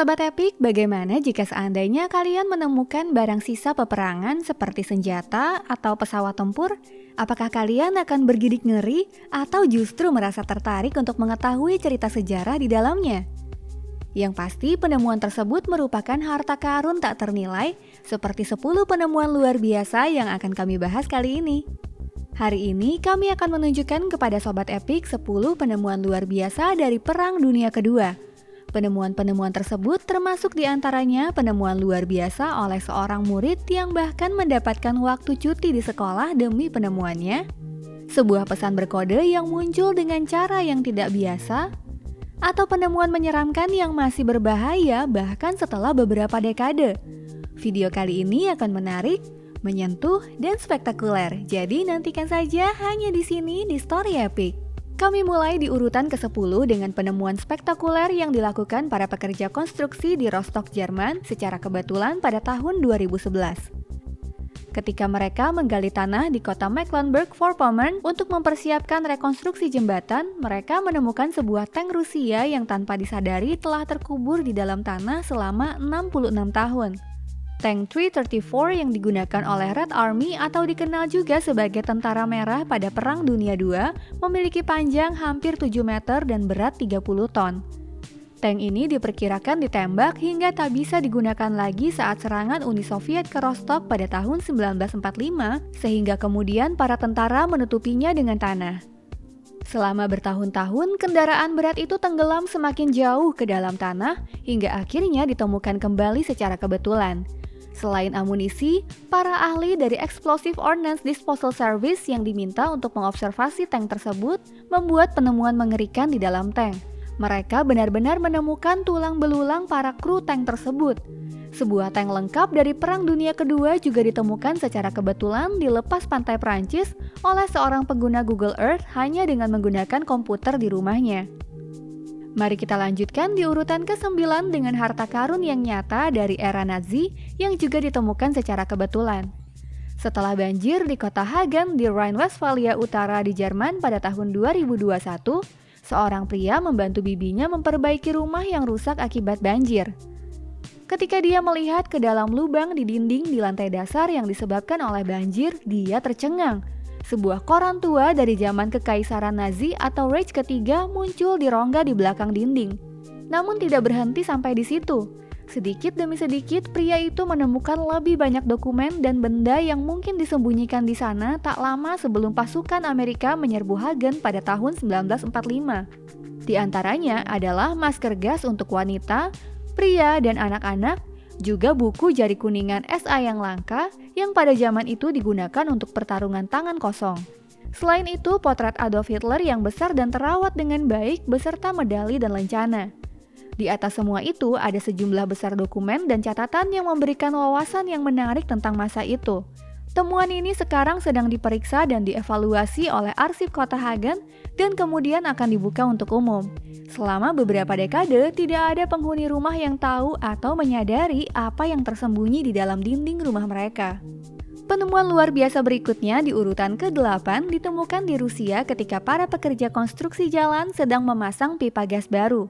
Sobat Epic, bagaimana jika seandainya kalian menemukan barang sisa peperangan seperti senjata atau pesawat tempur? Apakah kalian akan bergidik ngeri atau justru merasa tertarik untuk mengetahui cerita sejarah di dalamnya? Yang pasti penemuan tersebut merupakan harta karun tak ternilai seperti 10 penemuan luar biasa yang akan kami bahas kali ini. Hari ini kami akan menunjukkan kepada Sobat Epic 10 penemuan luar biasa dari Perang Dunia Kedua. Penemuan-penemuan tersebut termasuk diantaranya penemuan luar biasa oleh seorang murid yang bahkan mendapatkan waktu cuti di sekolah demi penemuannya, sebuah pesan berkode yang muncul dengan cara yang tidak biasa, atau penemuan menyeramkan yang masih berbahaya bahkan setelah beberapa dekade. Video kali ini akan menarik, menyentuh, dan spektakuler, jadi nantikan saja hanya di sini di Story Epic. Kami mulai di urutan ke-10 dengan penemuan spektakuler yang dilakukan para pekerja konstruksi di Rostock, Jerman secara kebetulan pada tahun 2011. Ketika mereka menggali tanah di kota Mecklenburg-Vorpommern untuk mempersiapkan rekonstruksi jembatan, mereka menemukan sebuah tank Rusia yang tanpa disadari telah terkubur di dalam tanah selama 66 tahun. Tank 334 yang digunakan oleh Red Army atau dikenal juga sebagai Tentara Merah pada Perang Dunia II memiliki panjang hampir 7 meter dan berat 30 ton. Tank ini diperkirakan ditembak hingga tak bisa digunakan lagi saat serangan Uni Soviet ke Rostock pada tahun 1945, sehingga kemudian para tentara menutupinya dengan tanah. Selama bertahun-tahun, kendaraan berat itu tenggelam semakin jauh ke dalam tanah hingga akhirnya ditemukan kembali secara kebetulan. Selain amunisi, para ahli dari Explosive Ordnance Disposal Service yang diminta untuk mengobservasi tank tersebut membuat penemuan mengerikan di dalam tank. Mereka benar-benar menemukan tulang belulang para kru tank tersebut. Sebuah tank lengkap dari Perang Dunia Kedua juga ditemukan secara kebetulan di lepas pantai Prancis oleh seorang pengguna Google Earth hanya dengan menggunakan komputer di rumahnya. Mari kita lanjutkan di urutan ke-9 dengan harta karun yang nyata dari era Nazi yang juga ditemukan secara kebetulan. Setelah banjir di kota Hagen di Rhine-Westphalia Utara di Jerman pada tahun 2021, seorang pria membantu bibinya memperbaiki rumah yang rusak akibat banjir. Ketika dia melihat ke dalam lubang di dinding di lantai dasar yang disebabkan oleh banjir, dia tercengang. Sebuah koran tua dari zaman Kekaisaran Nazi atau Reich ketiga muncul di rongga di belakang dinding. Namun tidak berhenti sampai di situ. Sedikit demi sedikit, pria itu menemukan lebih banyak dokumen dan benda yang mungkin disembunyikan di sana tak lama sebelum pasukan Amerika menyerbu Hagen pada tahun 1945. Di antaranya adalah masker gas untuk wanita, pria, dan anak-anak, juga buku jari kuningan SA yang langka yang pada zaman itu digunakan untuk pertarungan tangan kosong. Selain itu, potret Adolf Hitler yang besar dan terawat dengan baik beserta medali dan lencana. Di atas semua itu ada sejumlah besar dokumen dan catatan yang memberikan wawasan yang menarik tentang masa itu. Temuan ini sekarang sedang diperiksa dan dievaluasi oleh Arsip Kota Hagen dan kemudian akan dibuka untuk umum. Selama beberapa dekade, tidak ada penghuni rumah yang tahu atau menyadari apa yang tersembunyi di dalam dinding rumah mereka. Penemuan luar biasa berikutnya di urutan ke-8 ditemukan di Rusia ketika para pekerja konstruksi jalan sedang memasang pipa gas baru.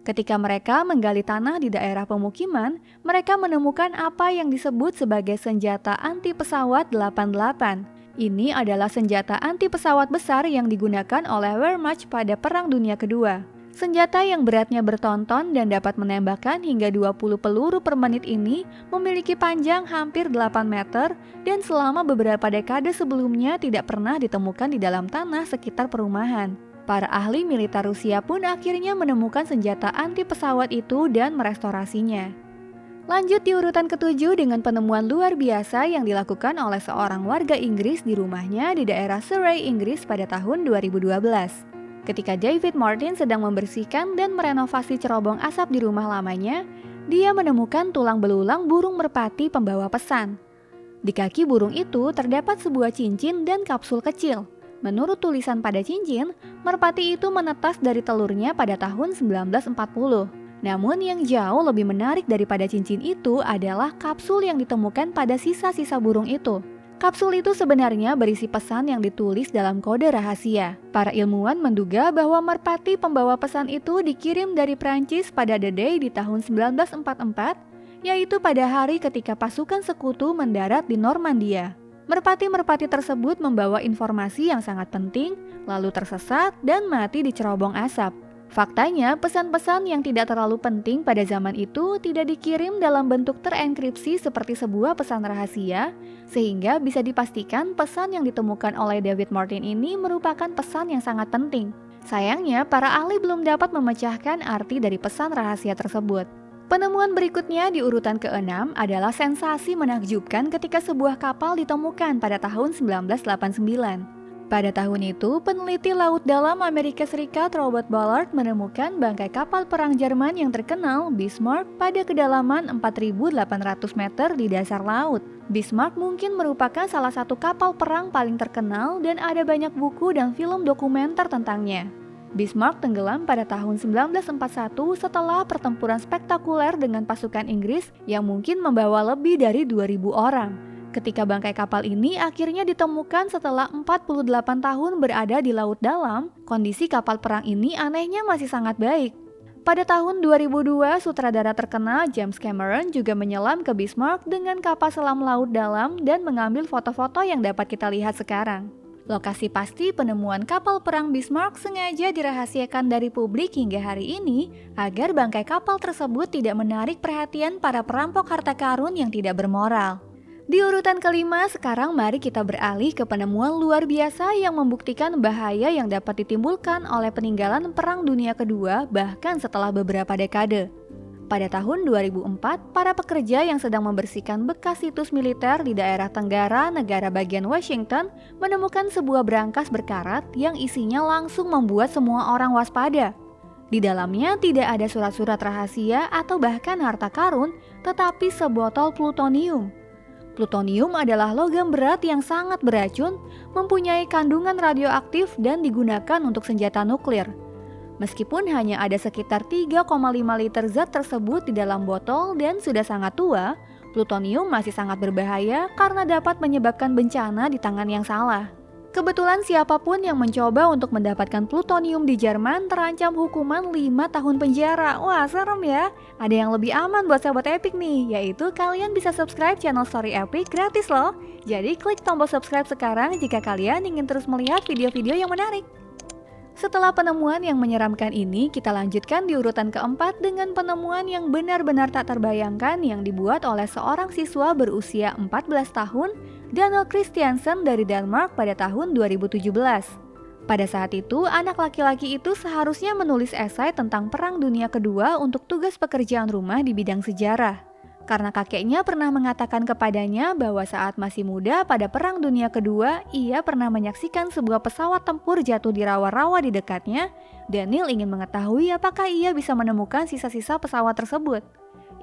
Ketika mereka menggali tanah di daerah pemukiman, mereka menemukan apa yang disebut sebagai senjata anti pesawat 88. Ini adalah senjata anti pesawat besar yang digunakan oleh Wehrmacht pada Perang Dunia Kedua. Senjata yang beratnya bertonton dan dapat menembakkan hingga 20 peluru per menit ini memiliki panjang hampir 8 meter dan selama beberapa dekade sebelumnya tidak pernah ditemukan di dalam tanah sekitar perumahan. Para ahli militer Rusia pun akhirnya menemukan senjata anti pesawat itu dan merestorasinya. Lanjut di urutan ke-7 dengan penemuan luar biasa yang dilakukan oleh seorang warga Inggris di rumahnya di daerah Surrey, Inggris pada tahun 2012. Ketika David Martin sedang membersihkan dan merenovasi cerobong asap di rumah lamanya, dia menemukan tulang belulang burung merpati pembawa pesan. Di kaki burung itu terdapat sebuah cincin dan kapsul kecil. Menurut tulisan pada cincin, merpati itu menetas dari telurnya pada tahun 1940. Namun yang jauh lebih menarik daripada cincin itu adalah kapsul yang ditemukan pada sisa-sisa burung itu. Kapsul itu sebenarnya berisi pesan yang ditulis dalam kode rahasia. Para ilmuwan menduga bahwa merpati pembawa pesan itu dikirim dari Prancis pada D-Day di tahun 1944, yaitu pada hari ketika pasukan sekutu mendarat di Normandia. Merpati-merpati tersebut membawa informasi yang sangat penting, lalu tersesat dan mati di cerobong asap. Faktanya, pesan-pesan yang tidak terlalu penting pada zaman itu tidak dikirim dalam bentuk terenkripsi seperti sebuah pesan rahasia, sehingga bisa dipastikan pesan yang ditemukan oleh David Martin ini merupakan pesan yang sangat penting. Sayangnya, para ahli belum dapat memecahkan arti dari pesan rahasia tersebut. Penemuan berikutnya di urutan ke-6 adalah sensasi menakjubkan ketika sebuah kapal ditemukan pada tahun 1989. Pada tahun itu, peneliti laut dalam Amerika Serikat Robert Ballard menemukan bangkai kapal perang Jerman yang terkenal, Bismarck, pada kedalaman 4.800 meter di dasar laut. Bismarck mungkin merupakan salah satu kapal perang paling terkenal dan ada banyak buku dan film dokumenter tentangnya. Bismarck tenggelam pada tahun 1941 setelah pertempuran spektakuler dengan pasukan Inggris yang mungkin membawa lebih dari 2.000 orang. Ketika bangkai kapal ini akhirnya ditemukan setelah 48 tahun berada di laut dalam, kondisi kapal perang ini anehnya masih sangat baik. Pada tahun 2002, sutradara terkenal James Cameron juga menyelam ke Bismarck dengan kapal selam laut dalam dan mengambil foto-foto yang dapat kita lihat sekarang. Lokasi pasti penemuan kapal perang Bismarck sengaja dirahasiakan dari publik hingga hari ini agar bangkai kapal tersebut tidak menarik perhatian para perampok harta karun yang tidak bermoral. Di urutan kelima, sekarang mari kita beralih ke penemuan luar biasa yang membuktikan bahaya yang dapat ditimbulkan oleh peninggalan Perang Dunia Kedua bahkan setelah beberapa dekade. Pada tahun 2004, para pekerja yang sedang membersihkan bekas situs militer di daerah Tenggara, negara bagian Washington, menemukan sebuah brankas berkarat yang isinya langsung membuat semua orang waspada. Di dalamnya tidak ada surat-surat rahasia atau bahkan harta karun, tetapi sebotol plutonium. Plutonium adalah logam berat yang sangat beracun, mempunyai kandungan radioaktif dan digunakan untuk senjata nuklir. Meskipun hanya ada sekitar 3,5 liter zat tersebut di dalam botol dan sudah sangat tua, plutonium masih sangat berbahaya karena dapat menyebabkan bencana di tangan yang salah. Kebetulan siapapun yang mencoba untuk mendapatkan plutonium di Jerman terancam hukuman 5 tahun penjara. Wah, serem ya. Ada yang lebih aman buat sahabat Epic nih, yaitu kalian bisa subscribe channel Story Epic gratis loh. Jadi klik tombol subscribe sekarang jika kalian ingin terus melihat video-video yang menarik. Setelah penemuan yang menyeramkan ini, kita lanjutkan di urutan keempat dengan penemuan yang benar-benar tak terbayangkan yang dibuat oleh seorang siswa berusia 14 tahun, Daniel Christiansen dari Denmark pada tahun 2017. Pada saat itu, anak laki-laki itu seharusnya menulis esai tentang Perang Dunia Kedua untuk tugas pekerjaan rumah di bidang sejarah. Karena kakeknya pernah mengatakan kepadanya bahwa saat masih muda pada Perang Dunia Kedua, ia pernah menyaksikan sebuah pesawat tempur jatuh di rawa-rawa di dekatnya. Daniel ingin mengetahui apakah ia bisa menemukan sisa-sisa pesawat tersebut.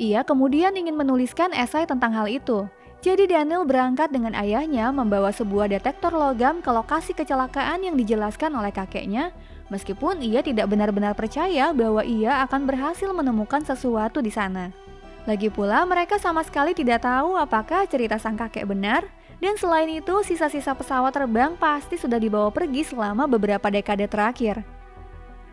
Ia kemudian ingin menuliskan esai tentang hal itu. Jadi Daniel berangkat dengan ayahnya membawa sebuah detektor logam ke lokasi kecelakaan yang dijelaskan oleh kakeknya, meskipun ia tidak benar-benar percaya bahwa ia akan berhasil menemukan sesuatu di sana. Lagi pula mereka sama sekali tidak tahu apakah cerita sang kakek benar, dan selain itu sisa-sisa pesawat terbang pasti sudah dibawa pergi selama beberapa dekade terakhir.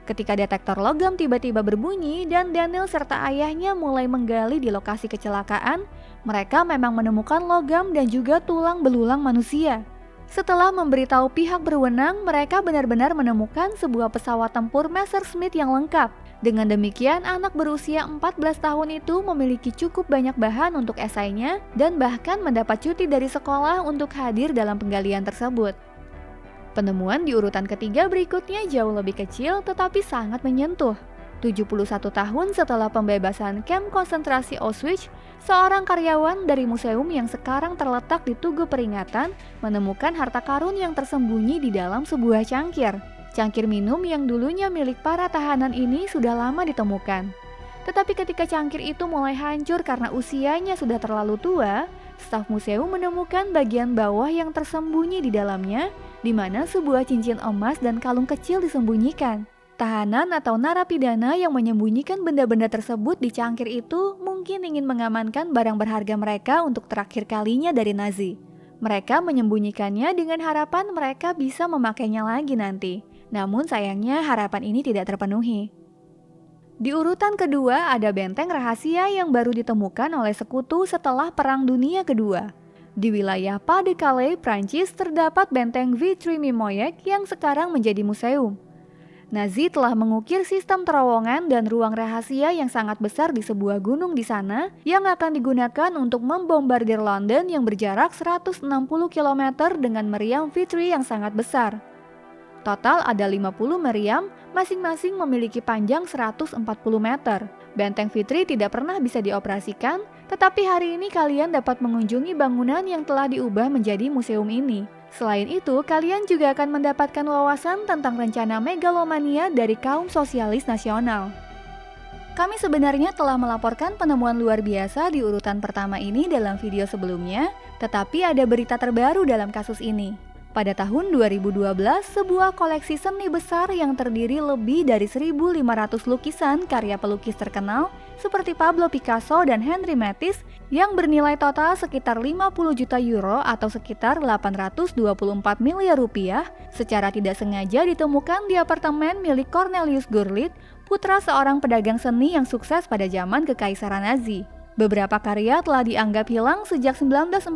Ketika detektor logam tiba-tiba berbunyi dan Daniel serta ayahnya mulai menggali di lokasi kecelakaan, mereka memang menemukan logam dan juga tulang belulang manusia. Setelah memberitahu pihak berwenang, mereka benar-benar menemukan sebuah pesawat tempur Messerschmitt yang lengkap. Dengan demikian, anak berusia 14 tahun itu memiliki cukup banyak bahan untuk esainya dan bahkan mendapat cuti dari sekolah untuk hadir dalam penggalian tersebut. Penemuan di urutan ketiga berikutnya jauh lebih kecil tetapi sangat menyentuh. 71 tahun setelah pembebasan kamp konsentrasi Auschwitz, seorang karyawan dari museum yang sekarang terletak di Tugu Peringatan menemukan harta karun yang tersembunyi di dalam sebuah cangkir. Cangkir minum yang dulunya milik para tahanan ini sudah lama ditemukan. Tetapi ketika cangkir itu mulai hancur karena usianya sudah terlalu tua, staf museum menemukan bagian bawah yang tersembunyi di dalamnya, di mana sebuah cincin emas dan kalung kecil disembunyikan. Tahanan atau narapidana yang menyembunyikan benda-benda tersebut di cangkir itu mungkin ingin mengamankan barang berharga mereka untuk terakhir kalinya dari Nazi. Mereka menyembunyikannya dengan harapan mereka bisa memakainya lagi nanti. Namun sayangnya harapan ini tidak terpenuhi. Di urutan kedua ada benteng rahasia yang baru ditemukan oleh sekutu setelah Perang Dunia Kedua. Di wilayah Pas-de-Calais, Prancis terdapat benteng Vitry-Mimoyek yang sekarang menjadi museum. Nazi telah mengukir sistem terowongan dan ruang rahasia yang sangat besar di sebuah gunung di sana yang akan digunakan untuk membombardir London yang berjarak 160 km dengan meriam Vitry yang sangat besar. Total ada 50 meriam, masing-masing memiliki panjang 140 meter. Benteng Vitry tidak pernah bisa dioperasikan, tetapi hari ini kalian dapat mengunjungi bangunan yang telah diubah menjadi museum ini. Selain itu, kalian juga akan mendapatkan wawasan tentang rencana megalomania dari kaum sosialis nasional. Kami sebenarnya telah melaporkan penemuan luar biasa di urutan pertama ini dalam video sebelumnya, tetapi ada berita terbaru dalam kasus ini. Pada tahun 2012, sebuah koleksi seni besar yang terdiri lebih dari 1.500 lukisan karya pelukis terkenal seperti Pablo Picasso dan Henri Matisse yang bernilai total sekitar 50 juta euro atau sekitar 824 miliar rupiah secara tidak sengaja ditemukan di apartemen milik Cornelius Gurlitt, putra seorang pedagang seni yang sukses pada zaman Kekaisaran Nazi. Beberapa karya telah dianggap hilang sejak 1945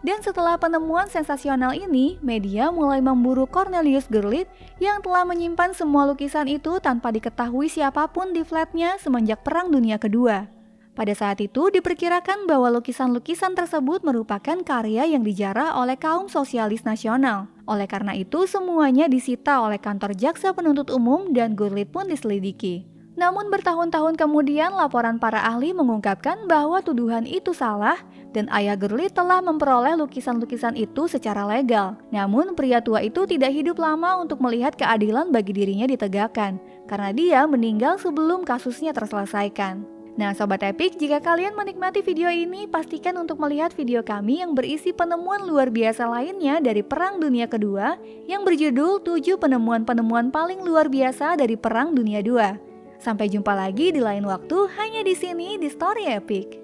dan setelah penemuan sensasional ini, media mulai memburu Cornelius Gurlitt yang telah menyimpan semua lukisan itu tanpa diketahui siapapun di flatnya semenjak Perang Dunia Kedua. Pada saat itu diperkirakan bahwa lukisan-lukisan tersebut merupakan karya yang dijarah oleh kaum sosialis nasional. Oleh karena itu semuanya disita oleh kantor jaksa penuntut umum dan Gurlitt pun diselidiki. Namun bertahun-tahun kemudian laporan para ahli mengungkapkan bahwa tuduhan itu salah dan ayah Gurlitt telah memperoleh lukisan-lukisan itu secara legal. Namun pria tua itu tidak hidup lama untuk melihat keadilan bagi dirinya ditegakkan karena dia meninggal sebelum kasusnya terselesaikan. Nah Sobat Epic, jika kalian menikmati video ini, pastikan untuk melihat video kami yang berisi penemuan luar biasa lainnya dari Perang Dunia Kedua yang berjudul 7 penemuan-penemuan paling luar biasa dari Perang Dunia II. Sampai jumpa lagi di lain waktu hanya di sini di Story Epic.